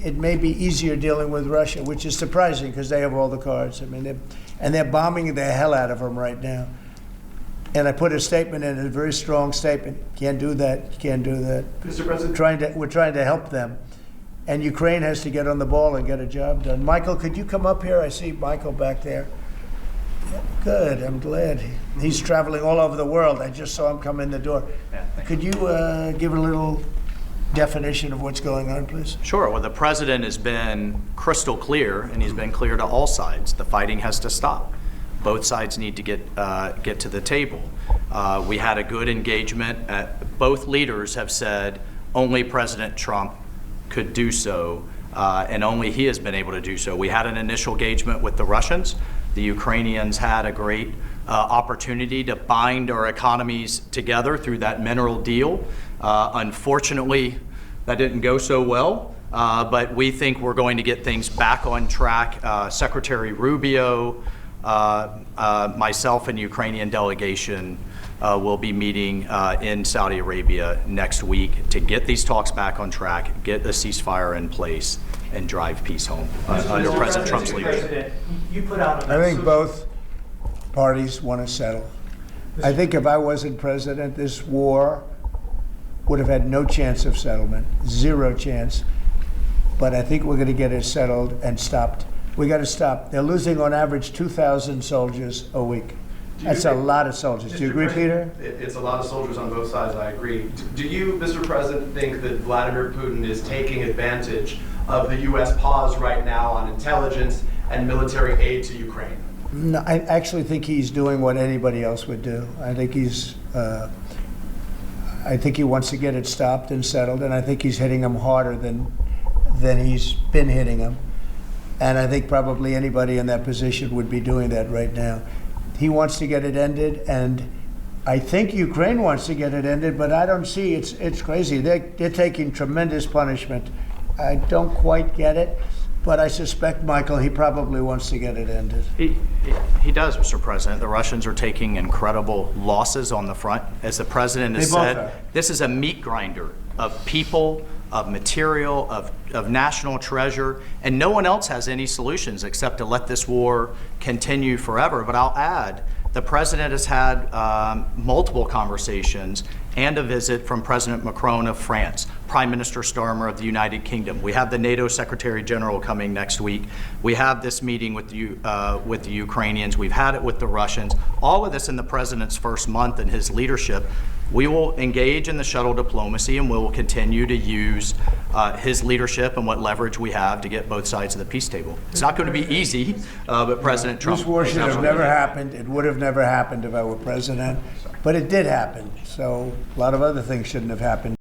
it may be easier dealing with Russia, which is surprising because they have all the cards. I mean, they're bombing the hell out of them right now. And I put a statement in, a very strong statement. Can't do that. Can't do that. Mr. President, We're trying to help them, and Ukraine has to get on the ball and get a job done. Michael, could you come up here? I see Michael back there. Good. I'm glad. He's traveling all over the world. I just saw him come in the door. Could you give a little definition of what's going on, please? Sure. Well, the president has been crystal clear, and he's been clear to all sides. The fighting has to stop. Both sides need to get to the table. We had a good engagement. Both leaders have said only President Trump could do so, and only he has been able to do so. We had an initial engagement with the Russians. The Ukrainians had a great opportunity to bind our economies together through that mineral deal. Unfortunately, that didn't go so well, but we think we're going to get things back on track. Secretary Rubio, myself and Ukrainian delegation will be meeting in Saudi Arabia next week to get these talks back on track, get a ceasefire in place, and drive peace home under President Trump's leadership. You put out I think both parties want to settle. I think if I wasn't president, this war would have had no chance of settlement, zero chance. But I think we're going to get it settled and stopped. We got to stop. They're losing on average 2,000 soldiers a week. That's a lot of soldiers. Do you agree, Peter? It's a lot of soldiers on both sides, I agree. Do you, Mr. President, think that Vladimir Putin is taking advantage of the U.S. pause right now on intelligence and military aid to Ukraine? No, I actually think he's doing what anybody else would do. I think he wants to get it stopped and settled, and I think he's hitting them harder than he's been hitting them. And I think probably anybody in that position would be doing that right now. He wants to get it ended, and I think Ukraine wants to get it ended, but I don't see, it's crazy. They're taking tremendous punishment. I don't quite get it, but I suspect, Michael, he probably wants to get it ended. He does, Mr. President. The Russians are taking incredible losses on the front. As the president has said, this is a meat grinder of people, of material, of national treasure, and no one else has any solutions except to let this war continue forever. But I'll add, the president has had multiple conversations and a visit from President Macron of France, Prime Minister Starmer of the United Kingdom. We have the NATO Secretary General coming next week. We have this meeting with the Ukrainians. We've had it with the Russians. All of this in the president's first month in his leadership. We will engage in the shuttle diplomacy, and we will continue to use his leadership and what leverage we have to get both sides of the peace table. It's not going to be easy, but President Trump... This war should have never happened. It would have never happened if I were president, but it did happen. So a lot of other things shouldn't have happened.